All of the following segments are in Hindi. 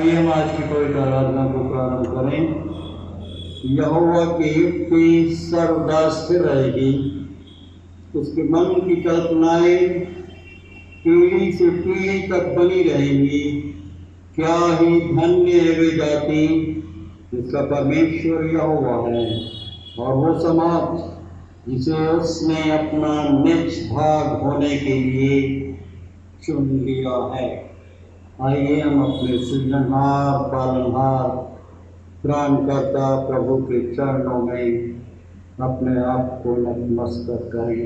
आइए हम आज की पवित्र आराधना को प्रारंभ करें। यहोवा की युक्ति सर्वदा स्थिर रहेगी, उसके मन की कल्पनाएं पीढ़ी से पीढ़ी तक बनी रहेंगी। क्या ही धन्य है वे जाति जिसका परमेश्वर यहोवा है और वो समाज जिसे उसने अपना निज भाग होने के लिए चुन लिया है। आइए हम अपने सृजनहार, पालनहार, त्राणकर्ता प्रभु के चरणों में अपने आप को नतमस्तक करें।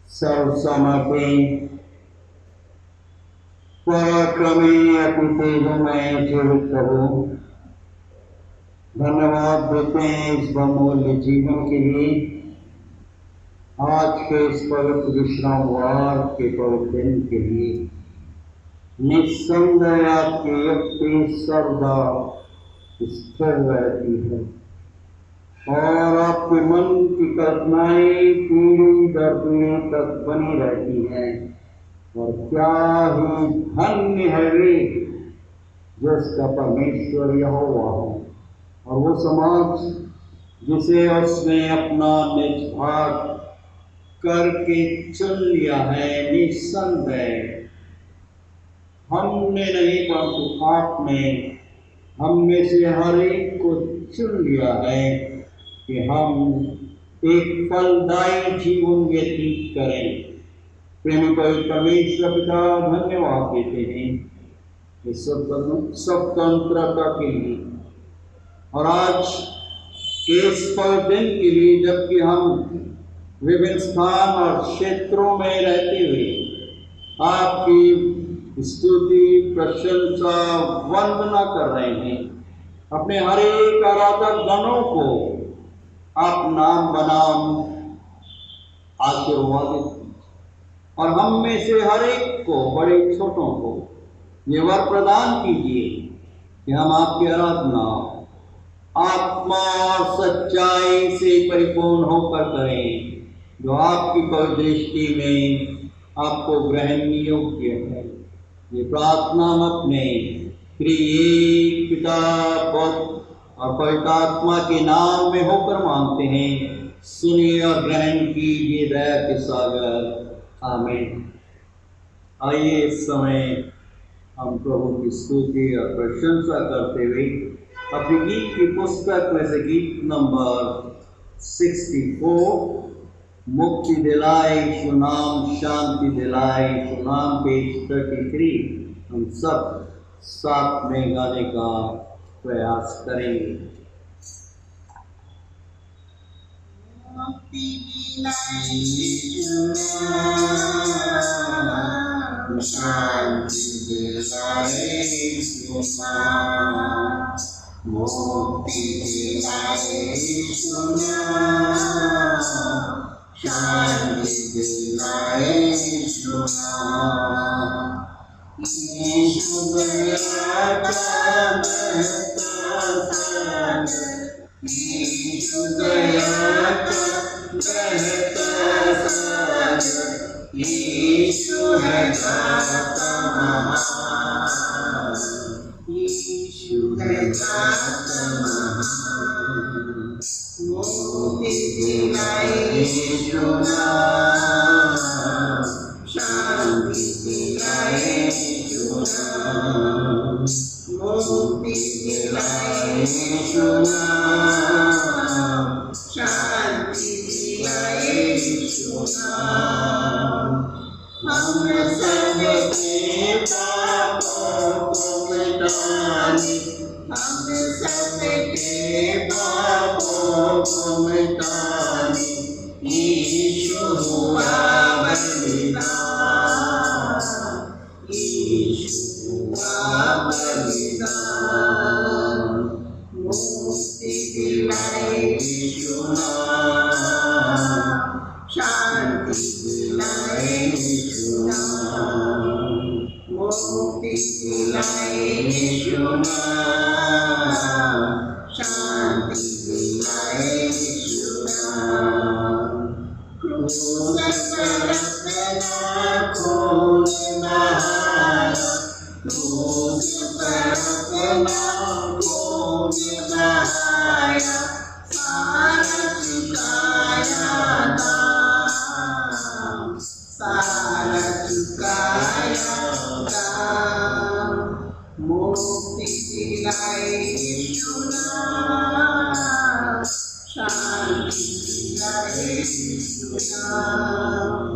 सर्वसमर्पी, पराक्रमी, अति तेजोमय जीवित प्रभु, धन्यवाद देते हैं इस बहुमूल्य जीवन के लिए। आज के इस पवित्र विश्रामवार के पवित्र दिन के लिए निस्संदेह आपकी युक्ति सर्वदा स्थिर रहती है और आपके मन की कल्पनाएं पीढ़ी दर पीढ़ी तक बनी रहती हैं। और क्या ही धन्य है वे जिसका परमेश्वर यहोवा हो और वो समाज जिसे उसने अपना निज भाग करके चुन लिया है। निस्संदेह हमने नहीं परंतु आपने हम में से हर एक को चुन लिया है कि हम एक फलदायी जीवन व्यतीत करें। प्रेमी पवित्र परमेश्वर पिता, धन्यवाद देते हैं इस स्वतंत्रता के लिए और आज इस पवित्र दिन के लिए, जबकि हम विभिन्न स्थान और क्षेत्रों में रहते हुए आपकी स्तुति, प्रशंसा, वंदना कर रहे हैं। अपने हर एक आराधक गणों को आप नाम बनाम आशीर्वादित और हम में से हर एक को, बड़े छोटों को ये वर प्रदान कीजिए कि हम आपकी आराधना आत्मा और सच्चाई से परिपूर्ण होकर करें, जो आपकी पवित्र दृष्टि में आपको ग्रहण योग्य है। ये प्रार्थना हम अपने प्रिय पिता, पुत्र और पवित्र आत्मा के नाम में होकर मांगते हैं। सुनिए और ग्रहण कीजिए दया के सागर। आमीन। आइए इस समय हम प्रभु की स्तुति और प्रशंसा करते हुए अपनी गीत की पुस्तक में से गीत नंबर 64, मुक्ति दिलाए यीशु नाम, शांति दिलाए यीशु नाम, पेज 33 हम सब साथ में गाने का प्रयास करेंगे। मुक्ति दिलाए यीशु नाम, शांति दिलाए यीशु नाम, मुक्ति दिलाए यीशु नाम, शांति दिलाए यीशु नाम। यीशु दया का बहता सागर, यीशु दया का बहता सागर, यीशु है दाता महान, यीशु है दाता महान। मुक्ति दिलाए यीशु नाम, शांति दिलाए यीशु नाम, मुक्ति दिलाए यीशु नाम, शांति दिलाए यीशु नाम। हम सबके पापों को मिटाने, हम सबके पापों को मिटाने यीशु हुआ बलिदान, यीशु हुआ बलिदान। मुक्ति दिलाए यीशु नाम, शांति दिलाए यीशु नाम, मुक्ति दिलाए यीशु नाम, शांति दिलाए यीशु नाम। क्रूस पर अपना खून बहाया, क्रूस मुक्ति दिलाए यीशु नाम, शांति दिलाए यीशु नाम,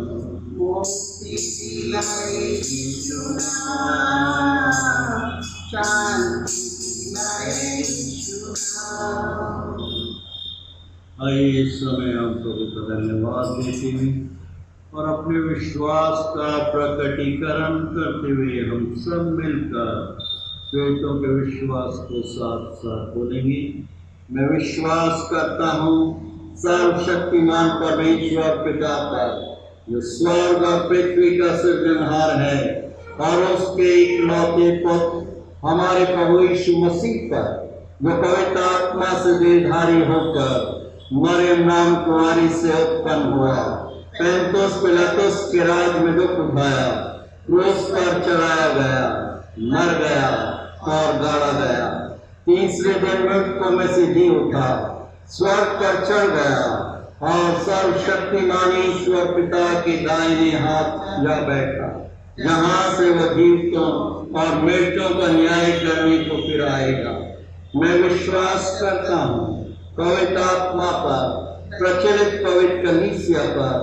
मुक्ति दिलाए यीशु नाम, शांति दिलाए यीशु नाम। आइए इस समय हम प्रभु का धन्यवाद देते हुए और अपने विश्वास का प्रकटीकरण करते हुए हम सब मिलकर श्वेतों के विश्वास को साथ साथ बोलेंगे। मैं विश्वास करता हूँ सर्वशक्तिमान परमेश्वर पिता पर, जो स्वर्ग और पृथ्वी का सृजनहार है, और उसके इकलौते पुत्र हमारे प्रभु यीशु मसीह पर, जो पवित्र आत्मा से देहधारी होकर मरियम नाम कुंवारी से उत्पन्न हुआ, पैंतुस पिलातुस के राज में दुख उठाया, क्रूस पर चढ़ाया गया, मर गया और गाड़ा गया, तीसरे दिन मृतकों में से जी उठा, स्वर्ग पर चढ़ गया और सर्वशक्तिमान ईश्वर पिता के दाहिने हाथ जा बैठा, जहाँ से वह जीवितों और मृतों का न्याय करने को फिर आएगा। मैं विश्वास करता हूँ पवित्र आत्मा पर, प्रचलित पवित्र कलीसिया पर,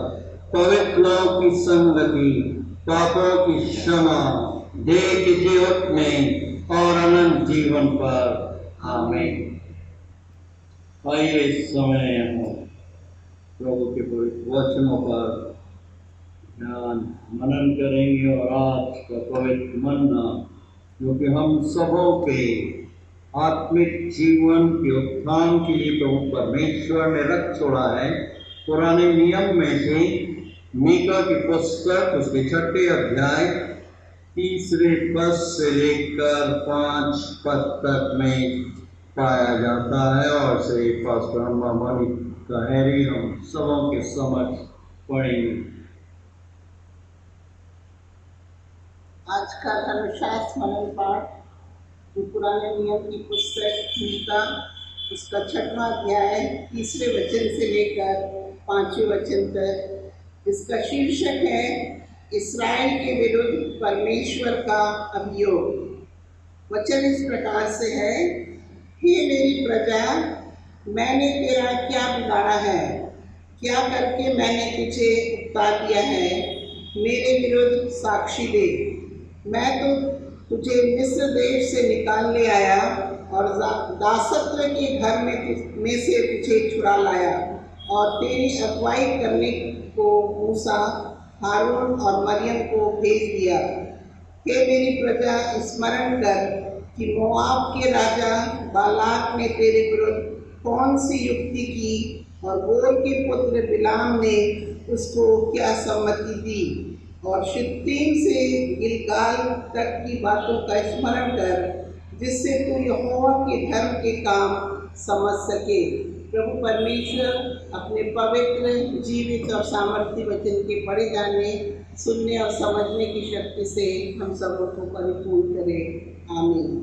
पवित्र लोगों की संगति, पापों की क्षमा, देह के जीवन में और अनंत जीवन पर। आमीन। आइए इस समय हम प्रभु के पवित्र वचनों पर ध्यान मनन करेंगे और आज का पवित्र मन्ना, जो कि हम सबों के आत्मिक जीवन के उत्थान के लिए प्रभु परमेश्वर ने रख छोड़ा है, पुराने नियम में से मीका की पुस्तक उसके 6 अध्याय 3 पद से लेकर 5 पद तक में पाया जाता है। और से पास्टर अम्बानी का हैरी हम सबों के समक्ष पढ़ेंगे। आज का धर्मशास्त्र मनन पाठ जो पुराने नियम की पुस्तक मीका उसका 6वां अध्याय 3 वचन से लेकर 5वें वचन तक, इसका शीर्षक है इस्राएल के विरुद्ध परमेश्वर का अभियोग। वचन इस प्रकार से है, हे मेरी प्रजा, मैंने तेरा क्या बिगाड़ा है? क्या करके मैंने तुझे उकता दिया है? मेरे विरुद्ध साक्षी दे। मैं तो तुझे मिस्र देश से निकाल ले आया और दासत्व के घर में से तुझे छुड़ा लाया और तेरी अगुवाई करने को मूसा, हारून और मरियम को भेज दिया। हे मेरी प्रजा, स्मरण कर कि मोआब के राजा बालाक ने तेरे विरुद्ध कौन सी युक्ति की और बोर के पुत्र बिलाम ने उसको क्या सम्मति दी। और शित्तीम से गिलगाल तक की बातों का स्मरण कर, जिससे तू यहोवा के धर्म के काम समझ सके। प्रभु परमेश्वर अपने पवित्र, जीवित और सामर्थ्य वचन के पढ़े जाने, सुनने और समझने की शक्ति से हम सबों को परिपूर्ण करे। आमीन।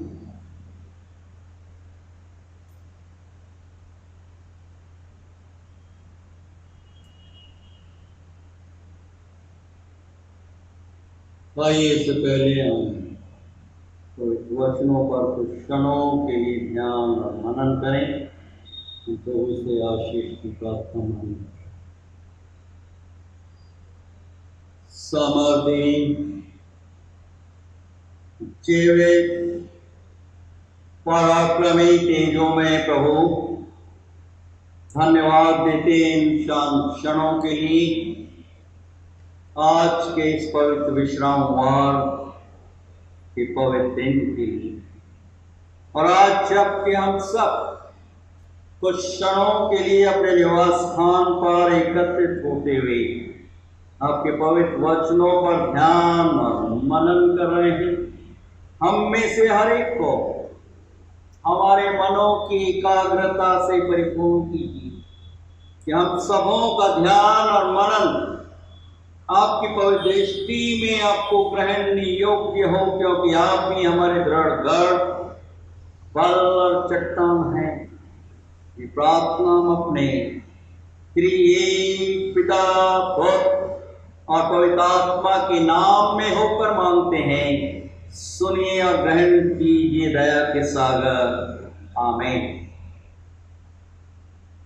आइए इससे पहले हम वचनों पर कुछ क्षणों के लिए ध्यान और मनन करें, तो उसे आशीष की प्रार्थना मांगे। समर्थी जीवित पराक्रमी तेजों में प्रभु, धन्यवाद देते इन शांत क्षणों के लिए, आज के इस पवित्र विश्रामवार के पवित्र दिन के लिए। और आज जबकि हम सब कुछ क्षणों के लिए अपने निवास स्थान पर एकत्रित होते हुए आपके पवित्र वचनों पर ध्यान और मनन कर रहे हैं, हम में से हर एक को हमारे मनों की एकाग्रता से परिपूर्ण कीजिए कि हम सबों का ध्यान और मनन आपकी पवित्र दृष्टि में आपको ग्रहण योग्य हो, क्योंकि आप ही हमारे दृढ़ गढ़ बल और चट्टान है। ये प्रार्थना हम अपने त्रिएक पिता, पुत्र और पवित्र आत्मा के नाम में होकर मांगते हैं। सुनिए और ग्रहण कीजिए दया के सागर। आमीन।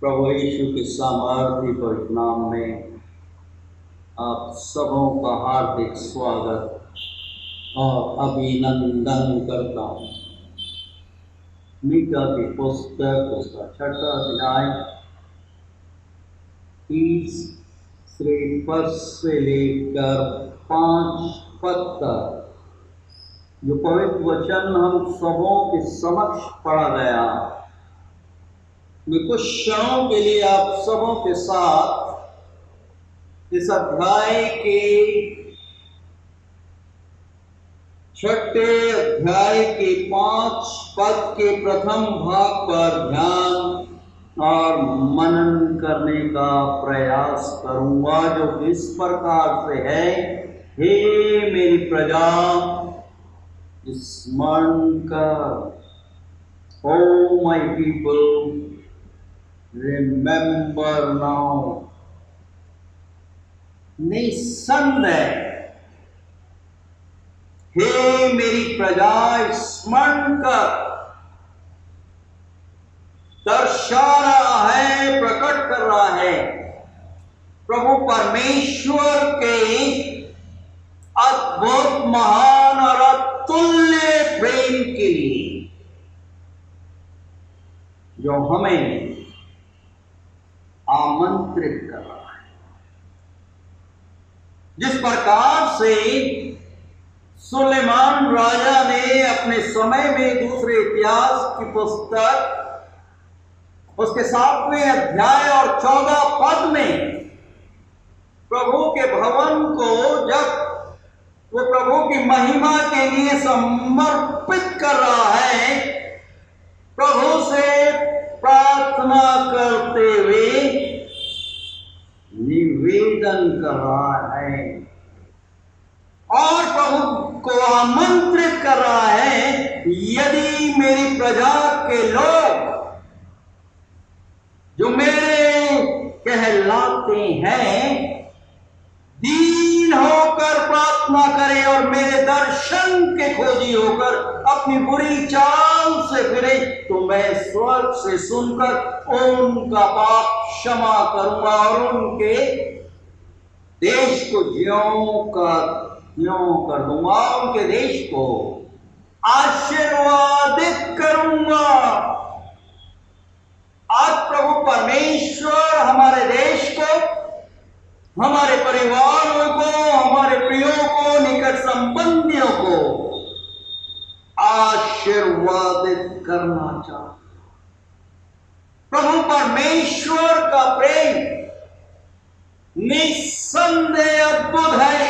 प्रभु यीशु के सामर्थ्य पवित्र नाम में आप सबों का हार्दिक स्वागत और अभिनंदन करता हूँ। मीका की पुस्तक उसका 6वां अध्याय 30 पद से लेकर 5 पद तक जो पवित्र वचन हम सबों के समक्ष पढ़ा गया, मैं कुछ क्षणों के लिए आप सबों के साथ इस अध्याय के 6 अध्याय के 5 पद के प्रथम भाग पर ध्यान और मनन करने का प्रयास करूंगा, जो इस प्रकार से है। हे मेरी प्रजा, स्मरण कर, oh my people, remember now. निस्संदेह हे मेरी प्रजा, स्मरण कर, दर्शा रहा है, प्रकट कर रहा है प्रभु परमेश्वर के अद्भुत, महान और अतुल्य प्रेम के लिए, जो हमें आमंत्रित कर रहा है। जिस प्रकार से सुलेमान राजा ने अपने समय में दूसरे इतिहास की पुस्तक उसके 7वें अध्याय और 14 पद में प्रभु के भवन को जब वो प्रभु की महिमा के लिए समर्पित कर रहा है, प्रभु से प्रार्थना करते हुए निवेदन कर रहा है और प्रभु को आमंत्रित कर रहा है, यदि मेरी प्रजा के लोग जो मेरे कहलाते हैं दीन होकर प्रार्थना करें और मेरे दर्शन के खोजी होकर अपनी बुरी चाल से फिरे, तो मैं स्वर्ग से सुनकर उनका पाप क्षमा करूंगा और उनके देश को ज्यों का त्यों कर दूंगा, उनके देश को आशीर्वादित करूंगा। आज प्रभु परमेश्वर हमारे देश को, हमारे परिवारों को, हमारे प्रियों को, निकट संबंधियों को आशीर्वादित करना चाहता। प्रभु परमेश्वर का प्रेम निस्संदेह अद्भुत है,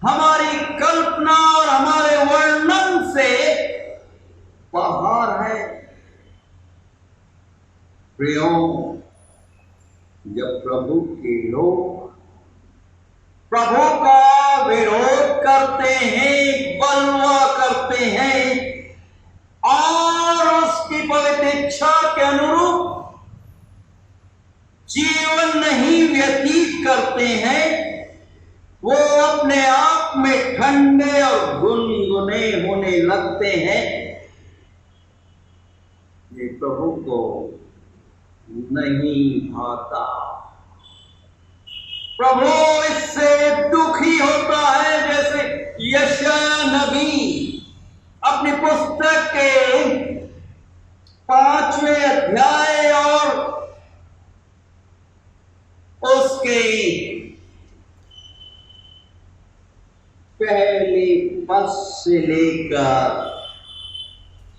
हमारी कल्पना और हमारे वर्णन से बाहर है। प्रियों, जब प्रभु के लोग प्रभु का विरोध करते हैं, बलवा करते हैं और उसकी पवित्र इच्छा के अनुरूप जीवन नहीं व्यतीत करते हैं, वो अपने आप में ठंडे और गुनगुने होने लगते हैं। ये प्रभु को नहीं भाता। प्रभु इससे दुखी होता है, जैसे यशायाह नबी अपनी पुस्तक के 5वें अध्याय और उसके पहले पद से लेकर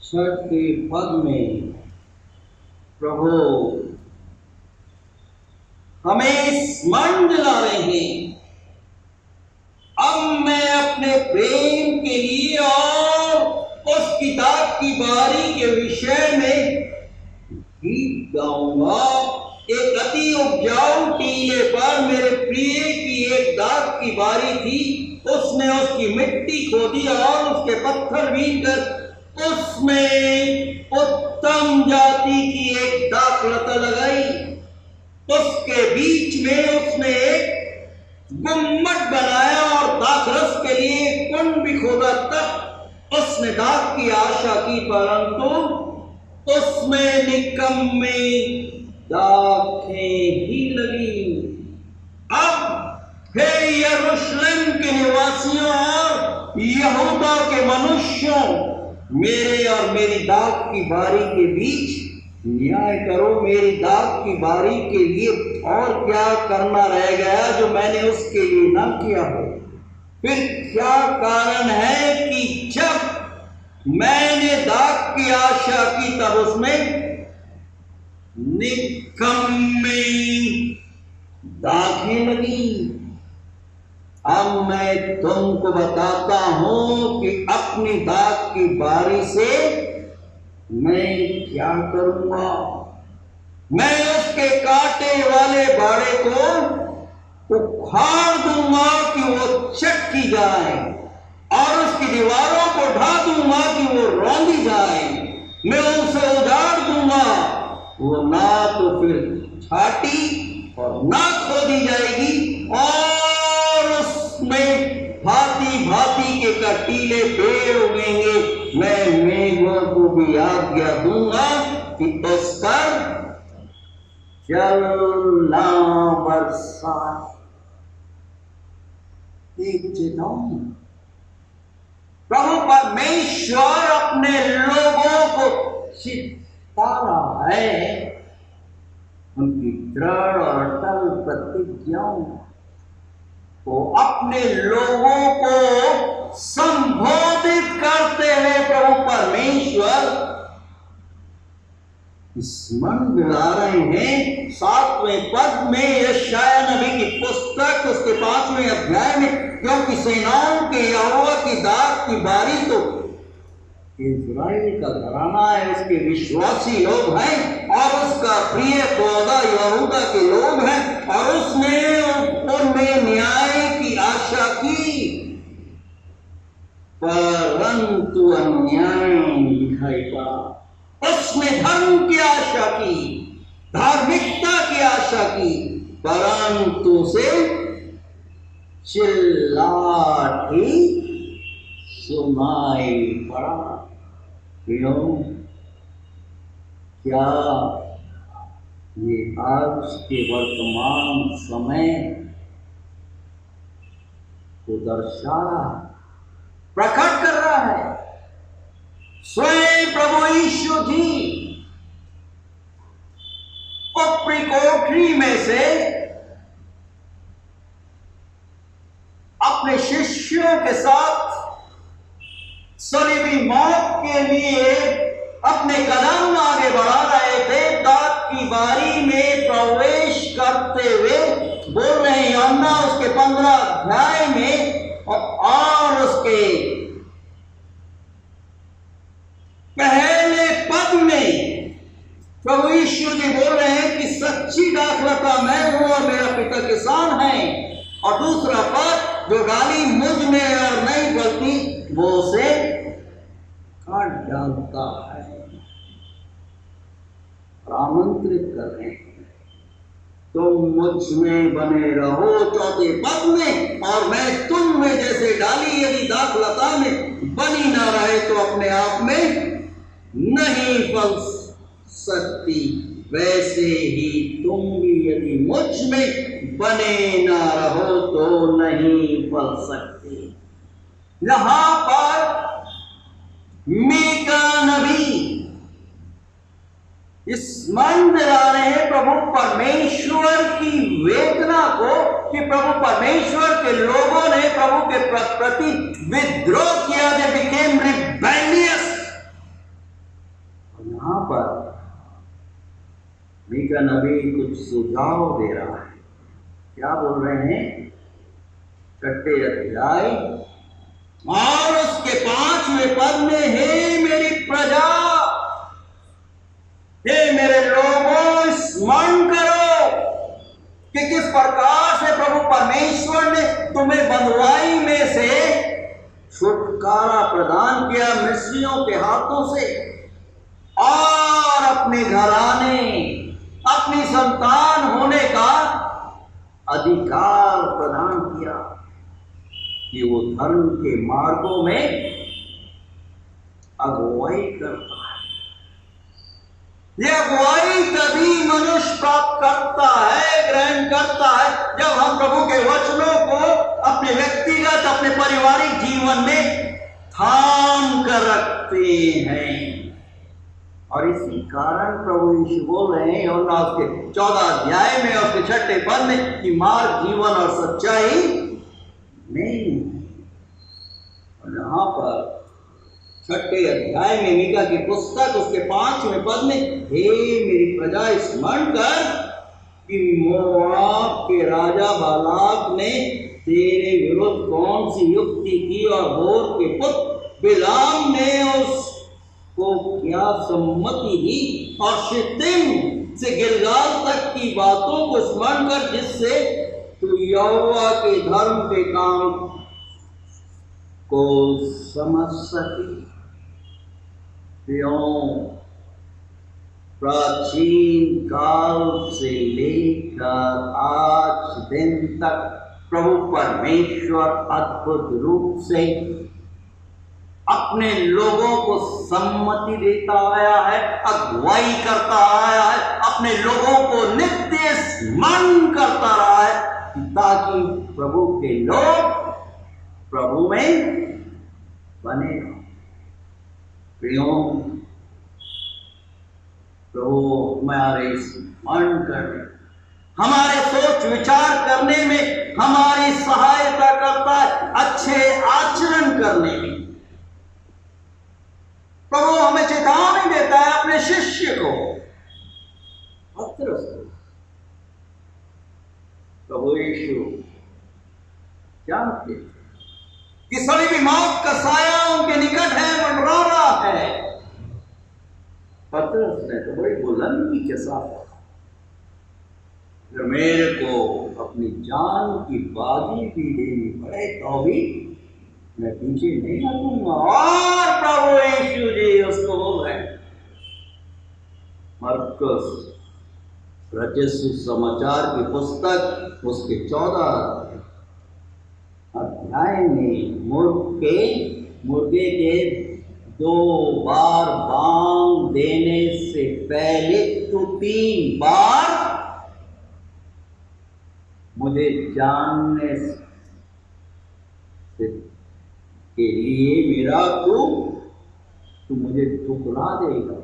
6वें पद में प्रभु हमें स्मरण दिला रहे हैं। अब मैं अपने प्रेम के लिए और उस किताब की बारी के विषय में गीत गाऊंगा। एक अति उपजाऊ टीले पर मेरे प्रिय की एक दाग की बारी थी, उसने उसकी मिट्टी खोदी और उसके पत्थर बीन कर उसमें उत्तम जाति की एक दाखलता लगाई। उसके बीच में उसने एक गुम्मट बनाया और दाखरस के लिए कुंड भी खोदा। तब उसने दाख की आशा की, परंतु उसमें निकम्मे दाखें ही लगी। अब हे यरूशलेम के निवासियों और यहूदा के मनुष्यों, मेरे और मेरी दाख की बारी के बीच न्याय करो। मेरी दाख की बारी के लिए और क्या करना रह गया जो मैंने उसके लिए ना किया हो? फिर क्या कारण है कि जब मैंने दाख की आशा की तब उसमें निकम्मे दाखें लगी? अब मैं तुमको बताता हूं कि अपनी दाख की बारी से मैं क्या करूंगा। मैं उसके कांटे वाले बाड़े को उखाड़ दूंगा कि वो चटकी जाए, और उसकी दीवारों को ढा दूंगा कि वो रौंदी जाए। मैं उसे उजाड़ दूंगा, वो ना तो फिर छाटी और ना खोदी जाएगी, और उसमें भांति भांति के कटीले पेड़ उगेंगे। मैं मेघों को भी आज्ञा दूंगा कि उस पर चलना बरसा। एक चेतावनी। प्रभु परमेश्वर अपने लोगों को चिता रहा है, उनकी दृढ़ और अटल प्रतिज्ञाओं को, अपने लोगों को संबोधित करते हुए प्रभु परमेश्वर स्मरण दिला रहे हैं। 7वें पद में यशायाह नबी की पुस्तक उसके 5वें अध्याय में, क्योंकि सेनाओं के यहोवा की दाख की बारी तो इज़राइल का घराना है, उसके विश्वासी लोग हैं, और उसका प्रिय पौधा यहूदा के लोग हैं, और उसने उनमें न्याय की आशा की, परंतु अन्याय दिखाई पड़ा। उसने धर्म की आशा की, धार्मिकता की आशा की, परंतु से चिल्लाहट ही सुनाई पड़ा। क्यों? क्या ये आज के वर्तमान समय को दर्शा रहा है, प्रकट कर रहा है? स्वयं प्रभु यीशु जी ऊपरी कोठरी में से अपने शिष्यों के साथ सलीबी मौत के लिए अपने कदम आगे बढ़ा रहे थे। दाख की बारी में प्रवेश करते हुए बोल रहे हैं यूहन्ना उसके 15 अध्याय में और उसके पहले पद में प्रभु यीशु जी बोल रहे हैं कि सच्ची दाखलता मैं हूं और मेरा पिता किसान है, और दूसरा पद, जो डाली मुझ में और नहीं फलती वो उसे काट डालता है। आमंत्रित कर रहे हैं तुम मुझ में बने रहो 4 पद में, और मैं तुम में जैसे डाली यदि दाखलता में बनी ना रहे तो अपने आप में नहीं फल सकती, वैसे ही तुम भी यदि मुझ में बने ना रहो तो नहीं फल सकते। यहां पर मीका नबी स्मरण दिला रहे हैं प्रभु परमेश्वर की वेदना को, कि प्रभु परमेश्वर के लोगों ने प्रभु के प्रति विद्रोह किया, दे बिकेम रिबेलियस। यहां पर मीका नबी कुछ सुझाव दे रहा है। क्या बोल रहे हैं? 6 अध्याय और उसके 5वें पद में, हे मेरी प्रजा, हे मेरे लोगों, स्मरण करो कि किस प्रकार से प्रभु परमेश्वर ने तुम्हें बंधुआई में से छुटकारा प्रदान किया मिस्रियों के हाथों से, और अपने घराने, अपनी संतान होने का अधिकार प्रदान किया कि वो धर्म के मार्गों में अगुवाई करता है। यह अगुवाई तभी मनुष्य प्राप्त करता है, ग्रहण करता है, जब हम प्रभु के वचनों को अपने व्यक्तिगत, अपने पारिवारिक जीवन में थाम कर रखते हैं। और इसी कारण प्रभु यीशु बोल रहे हैं यूहन्ना उसके 14 अध्याय में, उसके 6 पद में, कि मार्ग, जीवन और सच्चाई नहीं। और यहाँ पर 6 अध्याय में मीका की पुस्तक उसके 5वें पद में, हे मेरी प्रजा स्मरण कर कि मोआब के राजा बालाक ने तेरे विरुद्ध कौन सी युक्ति की, और बोर के पुत्र बिलाम ने उसको क्या सम्मति दी, और शित्तीम से गिलगाल तक की बातों को स्मरण कर, जिससे तू यहोवा के धर्म के काम को समझ सके। प्राचीन काल से लेकर आज दिन तक प्रभु परमेश्वर अद्भुत रूप से अपने लोगों को सम्मति देता आया है, अगुवाई करता आया है, अपने लोगों को नित्य स्मरण करता रहा है, ताकि प्रभु के लोग प्रभु में बने। प्रभु हमारे स्मरण करने, हमारे सोच विचार करने में हमारी सहायता करता है, अच्छे आचरण करने में। प्रभु हमें चेतावनी देता है अपने शिष्य को, पत्रस को। प्रभु यीशु जानते कि सभी मौत का साया उनके निकट है, मंडरा रहा है। पत्रस ने तो बड़ी बुलंदी के साथ, अगर मेरे को अपनी जान की बाजी भी देनी पड़े तो भी मैं पीछे नहीं हटूंगा। और प्रभु यीशु जी उसको बोल रहे हैं, मरकुस रचित सुसमाचार की पुस्तक उसके 14 अध्याय में मुर्गे के 2 बार बांग देने से पहले तो 3 बार मुझे जानने से के लिए मेरा तू मुझे ठुकरा देगा,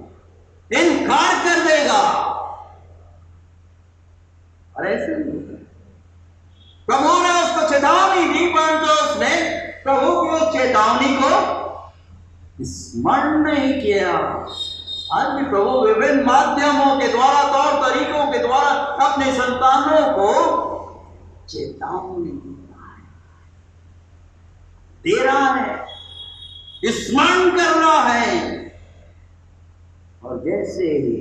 इनकार कर देगा। और ऐसे नहीं होता। प्रभु ने उसको चेतावनी दी, परंतु उसने प्रभु की उस चेतावनी को स्मरण नहीं किया। आज भी प्रभु विभिन्न माध्यमों के द्वारा, तौर तरीकों के द्वारा अपने संतानों को चेतावनी दे रहा है, स्मरण कर रहा है। और जैसे ही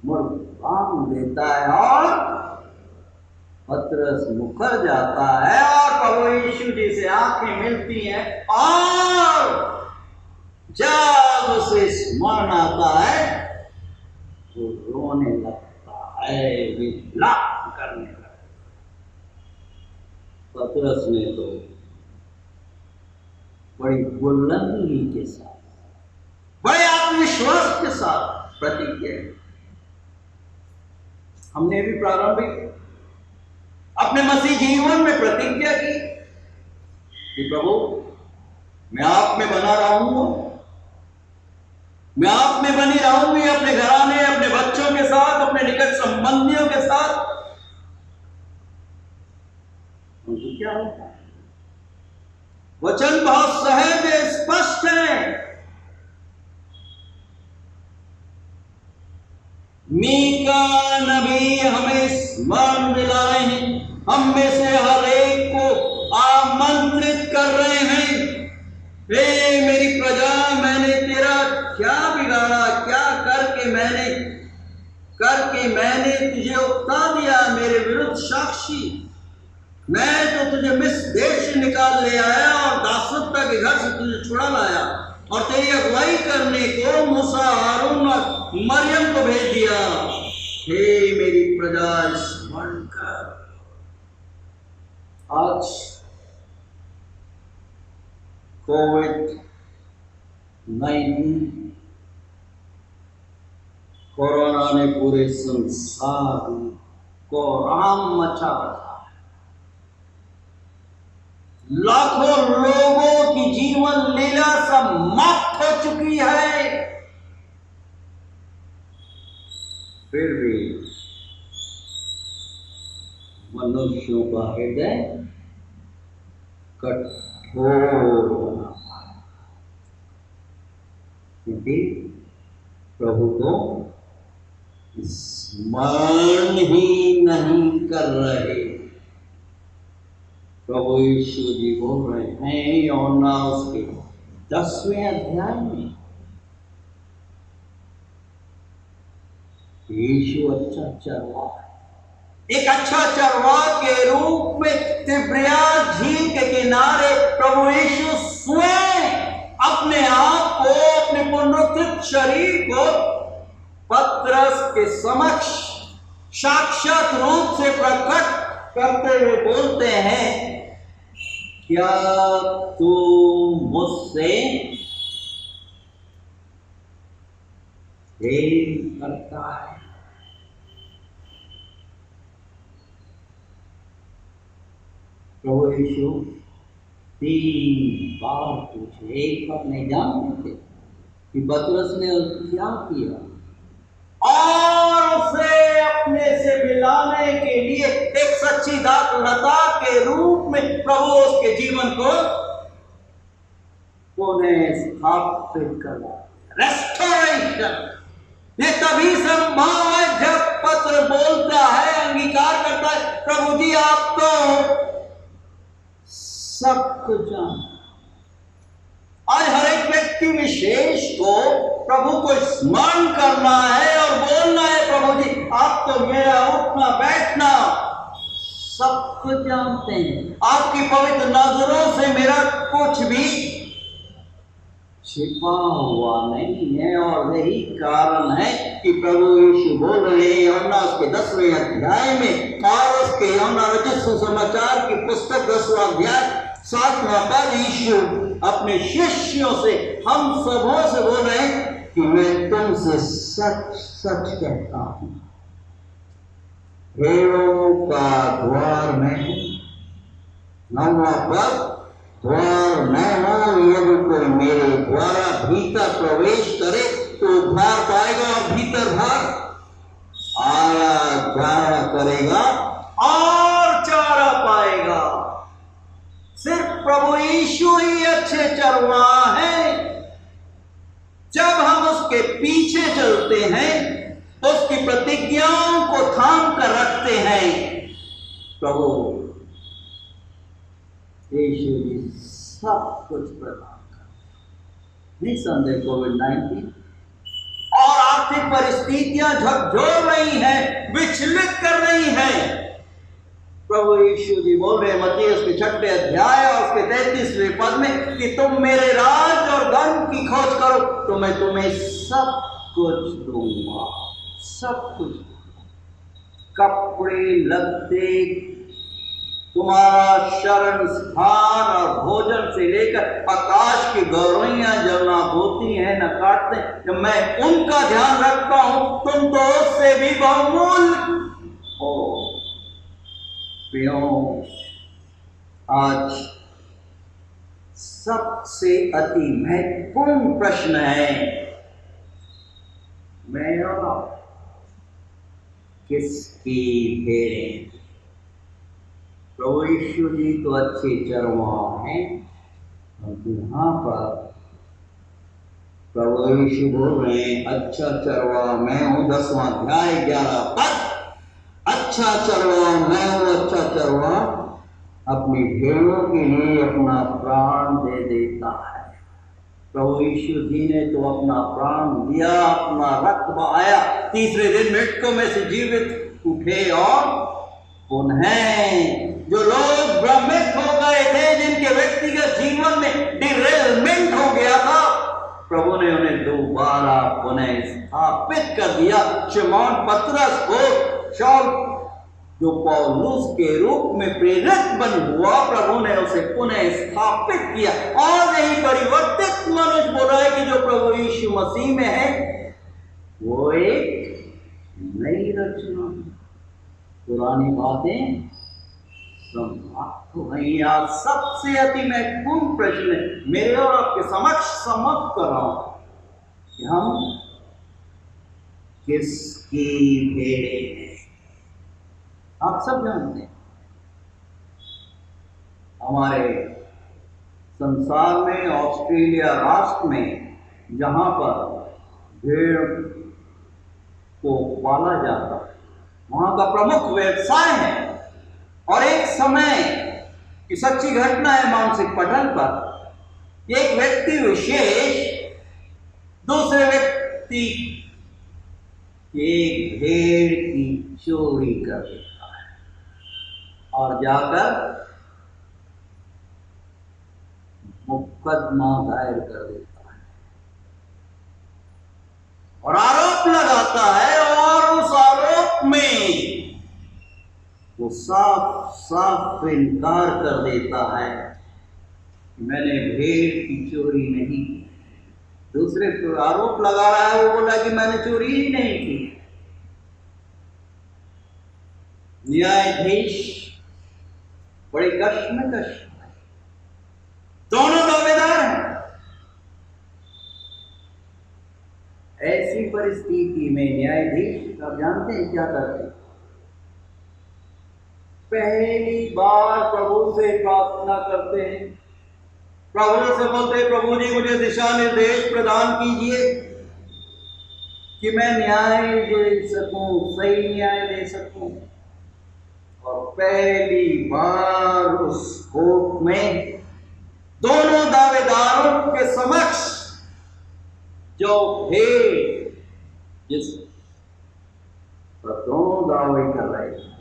मुर्ग बांग देता है और पतरस मुकर जाता है, और प्रभु यीशु जी से आंखें मिलती हैं, और जब उसे स्मरण आता है वो रोने लगता है, विलाप करने लगता है। पतरस ने तो बड़ी बुलंदी के साथ, बड़े आत्मविश्वास के साथ प्रतिज्ञा। हमने भी प्रारंभिक अपने मसीह जीवन में प्रतिज्ञा की कि प्रभु मैं आप में बना रहूंगा, मैं आप में बनी रहूंगी, अपने घराने, अपने बच्चों के साथ, अपने निकट संबंधियों के साथ। उनको क्या होता है? वचन बहुत सहज है, स्पष्ट है। मीका नबी हमें स्मरण दिला रहे हैं, हम में से हर एक को आमंत्रित कर रहे हैं, हे मेरी प्रजा, मैंने तेरा क्या बिगाड़ा, क्या करके मैंने करके मैंने तुझे उकता दिया, मेरे विरुद्ध साक्षी। मैं तो तुझे मिस्र देश से निकाल ले आया और दासत्व के घर से तुझे छुड़ा लाया और तेरी अगुवाई करने को मूसा, हारून और मरियम को भेज दिया। हे मेरी प्रजा, स्मरण कर। आज कोविड-19 कोरोना ने पूरे संसार को राम मचा रखा है। लाखों लोगों की जीवन लीला समाप्त हो चुकी है। फिर भी मनुष्यों का हृदय कठोर बना है, क्योंकि प्रभु को स्मरण ही नहीं कर रहे। प्रभु यीशु जी बोल रहे हैं यूहन्ना उसके 10वें अध्याय में, यीशु अच्छा चरवाहा है। एक अच्छा चरवाहा के रूप में तिब्रियास झील के किनारे प्रभु यीशु स्वयं अपने आप को, अपने पुनरुत्थित शरीर को पतरस के समक्ष साक्षात रूप से प्रकट करते हुए बोलते हैं, क्या तू मुझसे प्रेम करता है? प्रभु यीशु 3 बार पूछे, एक बार नहीं जानते थे कि पतरस ने क्या किया, और उसे अपने से मिलाने के लिए एक सच्ची दाखलता के रूप में प्रभु उसके जीवन को पुनः स्थापित करना, रेस्टोरेशन। ये तभी संभव है जब पत्र बोलता है, अंगीकार करता है, प्रभु जी आप तो सब कुछ जानते। आज हर एक व्यक्ति विशेष को प्रभु को स्मरण करना है और बोलना है, प्रभु जी आप तो मेरा उठना बैठना सब कुछ जानते हैं, आपकी पवित्र नजरों से मेरा कुछ भी छिपा हुआ नहीं है। और यही कारण है कि प्रभु यीशु बोल रहे हैं यूहन्ना उसके 10वें अध्याय में, और उसके यूहन्ना रचित सुसमाचार की पुस्तक 10वां अध्याय 7वां पद, यीशु अपने शिष्यों से, हम सबों से बोल रहे हैं कि मैं तुमसे सच सच कहता हूं, भेड़ों का द्वार मैं हूं। 9वां पद, द्वार मैं हूं, यदि कोई मेरे द्वारा भीतर प्रवेश करे तो उद्धार पाएगा और भीतर भर आया जाया करेगा और चारा पाएगा। सिर्फ प्रभु यीशु ही अच्छे चरवाहा हैं। जब हम उसके पीछे चलते हैं, उसकी प्रतिज्ञाओं को थाम कर रखते हैं, प्रभु यीशु जी सब कुछ प्रदान कर। निसंदेह कोविड-19 और आर्थिक परिस्थितियां झकझोर रही हैं, विचलित कर रही हैं। प्रभु यीशु जी बोल रहे हैं मत्ती उसके 6वें अध्याय और उसके 33वें पद में कि तुम मेरे राज और धन की खोज करो तो मैं तुम्हें सब कुछ दूंगा, सब कुछ। कपड़े लत्ते, तुम्हारा शरण स्थान और भोजन से लेकर आकाश की गौरैयां जब ना होती हैं न काटते, जब मैं उनका ध्यान रखता हूं, तुम तो उससे भी बहुमूल्य हो। आज सबसे अति महत्वपूर्ण प्रश्न है, मैं और किसकी भेड़ें? प्रभु यीशु जी तो अच्छे चरवाहा हैं, और यहाँ पर प्रभु यीशु बोल रहे हैं अच्छा चरवाहा मैं हूं। 10वां अध्याय 11 पद, अच्छा चरवाहा मैं हूं, अच्छा चरवाहा अपनी भेड़ों के लिए अपना प्राण दे देता है। प्रभु यीशु जी ने तो अपना प्राण दिया, अपना रक्त बहाया, तीसरे दिन मृतकों में से जीवित उठे और पुनः जो लोग भ्रमित हो गए थे, जिनके व्यक्तिगत जीवन में डिरेलमेंट हो गया था, प्रभु ने उन्हें दोबारा पुनः स्थापित कर दिया। शिमोन पतरस को शाऊल जो पौलुस के रूप में प्रेरित बन हुआ, प्रभु ने उसे पुनः स्थापित किया और यही परिवर्तित मनुष्य बोल रहा है कि जो प्रभु यीशु मसीह में है वो एक नई रचना, पुरानी बातें समाप्त हो गई। आज सबसे अति महत्वपूर्ण प्रश्न मेरे और आपके समक्ष समाप्त कर रहा हूं कि हम किसकी भेड़े हैं। आप सब जानते हैं हमारे संसार में, ऑस्ट्रेलिया राष्ट्र में, जहां पर भेड़ को पाला जाता है, वहां का प्रमुख व्यवसाय है। और एक समय की सच्ची घटना है मानसिक पटल पर, एक व्यक्ति विशेष दूसरे व्यक्ति एक भेड़ की चोरी कर देता है और जाकर मुकदमा दायर कर देता है और आरोप लगाता है, और उस आरोप में वो साफ साफ इनकार कर देता है कि मैंने भेड़ की चोरी नहीं की। दूसरे को आरोप लगा रहा है, वो बोला कि मैंने चोरी ही नहीं की। न्यायाधीश बड़े कष्ट में दोनों दावेदार हैं। ऐसी परिस्थिति में न्यायाधीश आप जानते हैं क्या करते हैं? पहली बार प्रभु से प्रार्थना करते हैं, प्रभु से बोलते हैं, प्रभु जी मुझे दिशा निर्देश प्रदान कीजिए कि मैं न्याय दे सकूं, सही न्याय दे सकूं। और पहली बार उस कोर्ट में दोनों दावेदारों के समक्ष जो भेड़ जिस पर दोनों दावे कर रहे थे,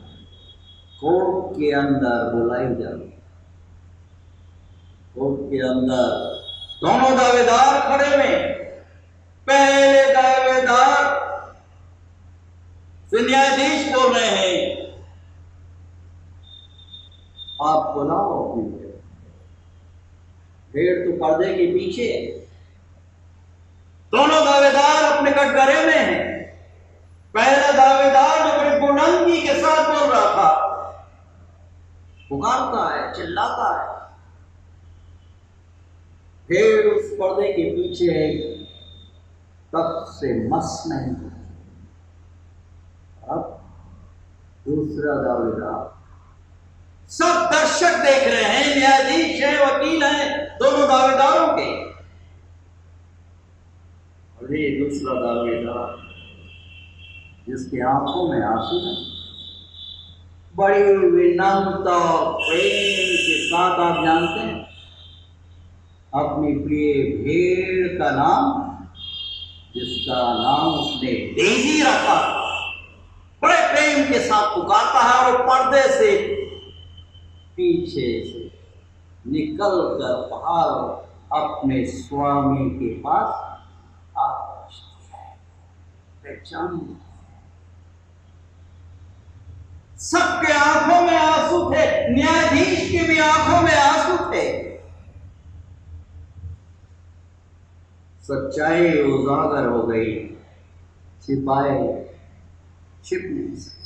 कोर्ट के अंदर बुलाई जाती। कोर्ट के अंदर दोनों दावेदार खड़े हुए। पहले दावेदार से न्यायाधीश बोल रहे हैं, आप बुलाओ अपनी भेड़। भेड़ तो पर्दे के पीछे है। दोनों दावेदार अपने कटघरे में हैं। पहला दावेदार जो बड़ी बुलंदी के साथ बोल रहा था, पुकारता है, चिल्लाता है। भेड़ उस पर्दे के पीछे है, तब से मस नहीं। अब दूसरा दावेदार, सब दर्शक देख रहे हैं, न्यायाधीश हैं, वकील हैं, दोनों दावेदारों के। और ये दूसरा दावेदार जिसकी आंखों में आंसू है, बड़ी विनम्रता और प्रेम के साथ आप जानते हैं अपनी प्रिय भेड़ का नाम, जिसका नाम उसने डेजी रखा, बड़े प्रेम के साथ पुकारता है और पर्दे से पीछे से निकल कर बाहर अपने स्वामी के पास आ पहचान। सबके आंखों में आंसू थे, न्यायाधीश की भी आंखों में आंसू थे। सच्चाई उजागर हो गई, छिपाए छिप नहीं सके।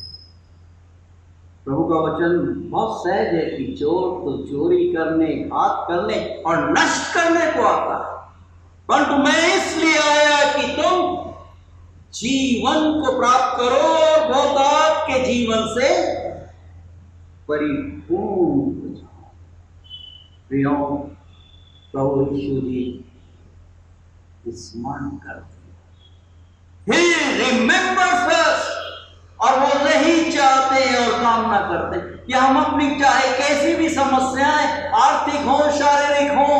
प्रभु का वचन बहुत सहज है कि चोर तो चोरी करने, घात करने और नष्ट करने को आता है, परंतु मैं इसलिए आया कि तुम जीवन को प्राप्त करो और बहुतायत के जीवन से परिपूर्ण हो जाओ। प्रियो, प्रभु यीशु जी स्मरण करते, He remembers us, और वो नहीं चाहते और कामना करते कि हम अपनी चाहे कैसी भी समस्याएं, आर्थिक हो, शारीरिक हो,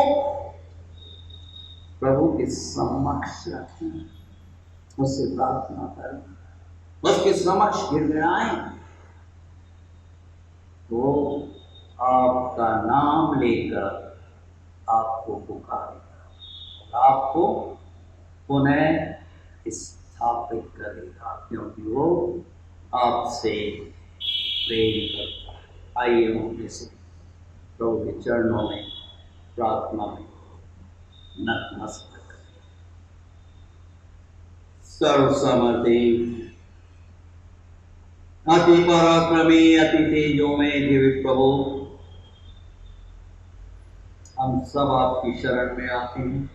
प्रभु के समक्ष रखें, उससे प्रार्थना करें, उसके समक्ष गिड़गिड़ाएं, वो आपका नाम लेकर आपको पुकारेगा, आपको पुनः स्थापित करेगा, क्योंकि वो आपसे प्रेम करता है। आइए हम इसे प्रभु के चरणों में प्रार्थना में नतमस्तक करें। सर्वसमर्थी, अति पराक्रमी, अति तेजोमय जीवित प्रभु, हम सब आपकी शरण में आते हैं,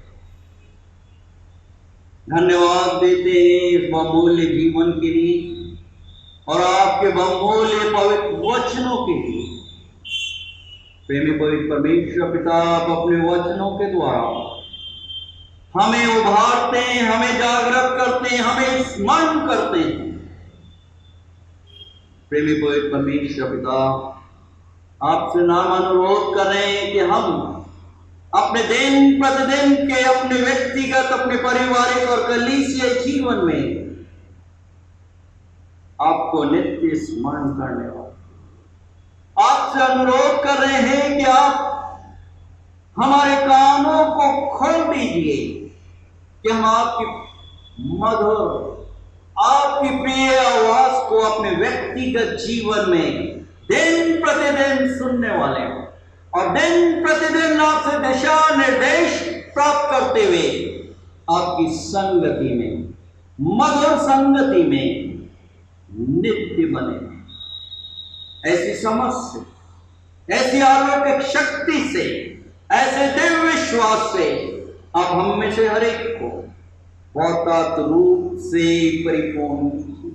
धन्यवाद देते हैं इस बहुमूल्य जीवन के लिए और आपके बहुमूल्य पवित्र वचनों के लिए। प्रेमी पवित्र परमेश्वर पिता, आप अपने वचनों के द्वारा हमें उभारते हैं, हमें जागृत करते हैं, हमें स्मरण करते हैं। प्रेमी पवित्र परमेश्वर पिता, आपसे नाम अनुरोध कर रहे हैं कि हम अपने दिन प्रतिदिन के अपने व्यक्तिगत, अपने पारिवारिक और कलीसिया जीवन में आपको नित्य स्मरण करने वाले, आपसे अनुरोध कर रहे हैं कि आप हमारे कानों को खोल दीजिए कि हम आपकी मधुर, आपकी प्रिय आवाज को अपने व्यक्तिगत जीवन में दिन प्रतिदिन सुनने वाले हैं और दिन प्रतिदिन आपसे दिशा निर्देश प्राप्त करते हुए आपकी संगति में, मधुर संगति में नित्य बने। ऐसी समझ से, ऐसी अलौकिक शक्ति से, ऐसे दिव्य विश्वास से आप हम में से हर एक को बहुत रूप से परिपूर्ण कीजिए।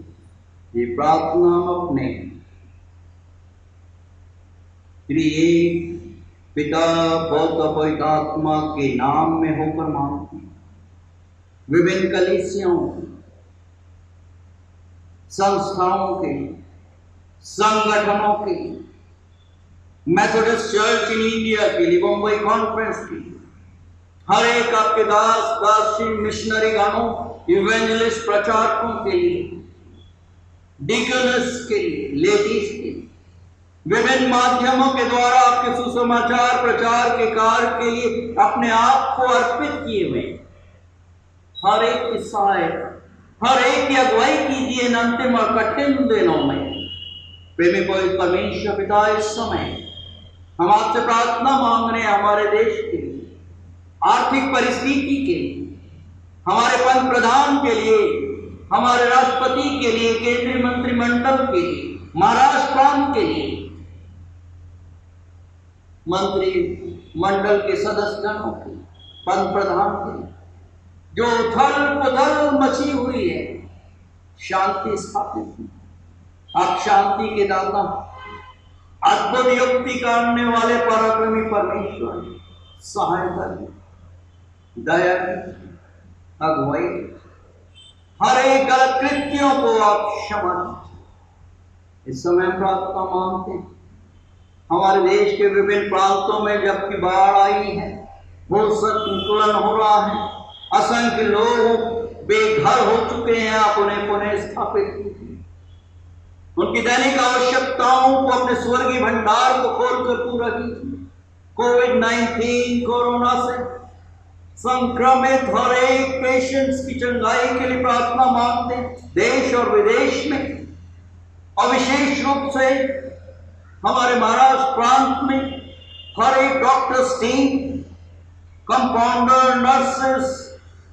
ये प्रार्थना हम अपने प्रिय पिता पौत्र पवित्र आत्मा के नाम में होकर मांगते हैं। विभिन्न कलीसियाओं, संस्थाओं के, संगठनों के, मेथोडिस्ट चर्च इन इंडिया के लिए, बम्बई कॉन्फ्रेंस के लिए, हर एक आपके दासी मिशनरी गानों, इवेंजलिस्ट प्रचारकों के लिए, डिकनस के लिए, लेडीज के लिए, विभिन्न माध्यमों के द्वारा आपके सुसमाचार प्रचार के कार्य के लिए अपने आप को अर्पित किए हुए हर एक की सहायता, हर एक की अगुवाई कीजिए इन अंतिम और कठिन दिनों में। प्रेमी पवित्र परमेश्वर पिता, इस समय हम आपसे प्रार्थना मांग रहे हैं हमारे देश के लिए, आर्थिक परिस्थिति के लिए, हमारे पंत प्रधान के लिए, हमारे राष्ट्रपति के लिए, केंद्रीय मंत्रिमंडल के लिए, महाराष्ट्र प्रांत के लिए, मंत्री मंडल के सदस्यों के, पंत प्रधान के, जो उथल पुथल मची हुई है, शांति स्थापित हो। आप शांति के दाता, अद्भुत युक्ति करने वाले पराक्रमी परमेश्वर, सहायता की, दया की, अगुवाई, हर एक गलत कृत्यों को आप क्षमा कीजिए। इस समय प्रार्थना मांगते हैं हमारे देश के विभिन्न प्रांतों में जबकि बाढ़ आई है, भू संकुलन हो रहा है, असंख्य लोग बेघर हो चुके हैं, आप उन्हें पुनः स्थापित कीजिए। उनकी दैनिक आवश्यकताओं को अपने स्वर्गीय भंडार को खोलकर पूरा कीजिए। कोविड-19 कोरोना से संक्रमित हर एक पेशेंट्स की चंगाई के लिए प्रार्थना मांगते हैं, देश और विदेश में, और विशेष रूप से हमारे महाराष्ट्र प्रांत में हर एक doctors team, compounder, nurses,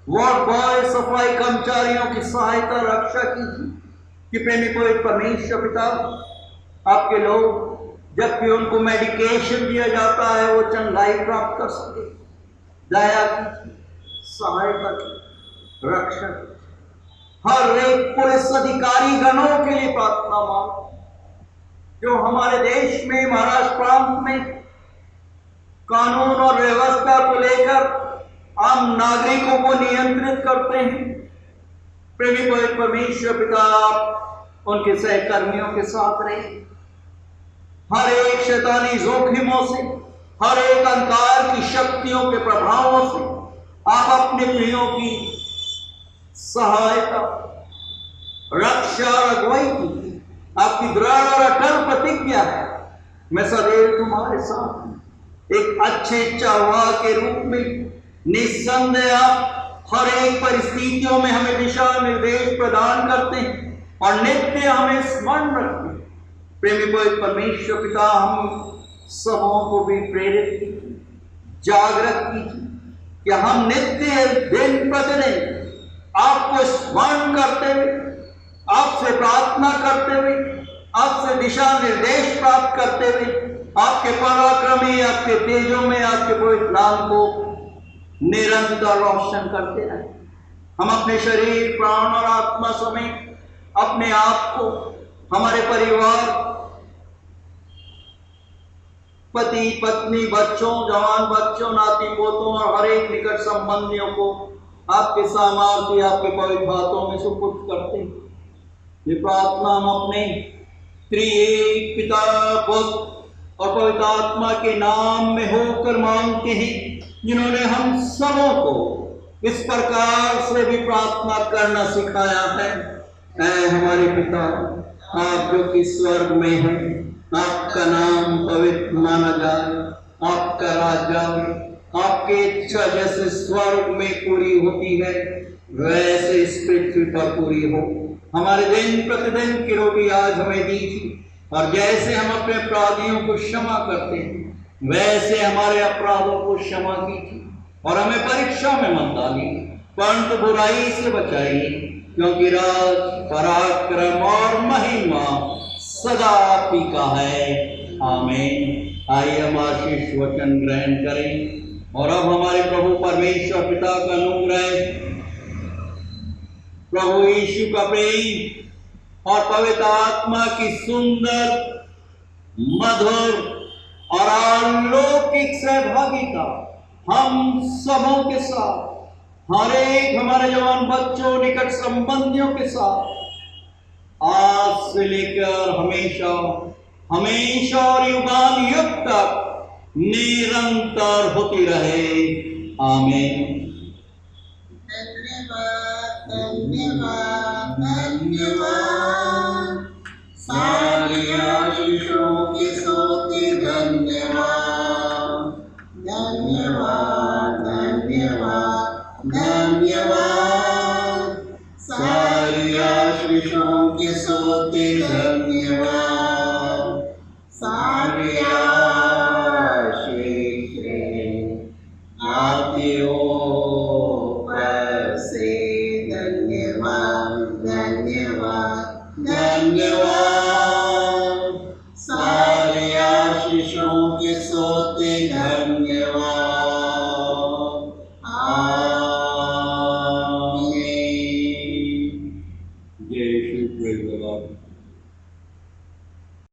ward boy, सफाई कर्मचारियों की सहायता रक्षा कीजिए कि प्रेमी पवित्र परमेश्वर पिता, आपके लोग जबकि उनको मेडिकेशन दिया जाता है वो चंगाई प्राप्त कर सके। दया कीजिए, सहायता कीजिए, रक्षा कीजिए। हर एक पुलिस अधिकारी गणों के लिए प्रार्थना मांगो जो हमारे देश में, महाराष्ट्र प्रांत में कानून और व्यवस्था को लेकर आम नागरिकों को नियंत्रित करते हैं। प्रेमी पवित्र परमेश्वर पिता, आप उनके सहकर्मियों के साथ रहे। हर एक शैतानी जोखिमों से, हर एक अंधकार की शक्तियों के प्रभावों से आप अपने प्रियों की सहायता, रक्षा और अगुवाई की। आपकी दृढ़ और अटल प्रतिज्ञा है, मैं सदैव तुम्हारे साथ हूं। एक अच्छे चाहवा के रूप में निस्संदेह आप हर एक परिस्थितियों में हमें दिशा निर्देश प्रदान करते हैं और नित्य हमें स्मरण रखते हैं। प्रेमी पवित्र परमेश्वर पिता, हम सबों को भी प्रेरित कीजिए, जागृत कीजिए कि हम नित्य दिन प्रतिदिन आपको स्मरण करते हुए, आपसे प्रार्थना करते हुए, आपसे दिशा निर्देश प्राप्त करते हुए, आपके पराक्रमी, आपके तेजों में आपके पवित्र नाम को निरंतर रोशन करते रहे। हम अपने शरीर, प्राण और आत्मा समेत अपने आप को, हमारे परिवार, पति पत्नी, बच्चों, जवान बच्चों, नाती पोतों और हर एक निकट संबंधियों को आपके सामर्थ्य, आपके पवित्र हाथों में सुपुर्द करते हैं। ये प्रार्थना हम अपने त्रिएक पिता, पुत्र और पवित्र आत्मा के नाम में होकर मांगते हैं, जिन्होंने हम सबों को इस प्रकार से भी प्रार्थना करना सिखाया है। ऐ हमारे पिता, आप जो कि स्वर्ग में हैं, आपका नाम पवित्र माना जाए, आपका राज्य आए, आपकी इच्छा जैसे स्वर्ग में पूरी होती है वैसे इस पृथ्वी पर पूरी हो। हमारे दिन प्रतिदिन की रोटी आज हमें दीजिए, और जैसे हम अपने अपराधियों को क्षमा करते हैं वैसे हमारे अपराधों को क्षमा कीजिए, और हमें परीक्षा में मत डालिए परंतु बुराई से बचाइए, क्योंकि राज, पराक्रम और महिमा सदा आप ही का है। आमीन। आइए हम आशीष वचन ग्रहण करें, और अब हमारे प्रभु परमेश्वर पिता का अनुग्रह, प्रभु यीशु का प्रेम और पवित्र आत्मा की सुंदर, मधुर और अलौकिक सहभागिता हम सबों के साथ, हर एक हमारे जवान बच्चों, निकट संबंधियों के साथ आज से लेकर हमेशा हमेशा और युगान युग तक निरंतर होती रहे। आमीन। धन्यवाद, धन्यवाद, धन्यवाद, सारी आशीषों की सोती धन्यवाद, धन्यवाद, धन्यवाद, धन्यवाद, सारी आशीषों की सोती धन्यवाद, सारी आशीषें ऊपर से धन्यवाद, धन्यवाद, धन्यवाद, सारी आशीषों के सोते धन्यवाद।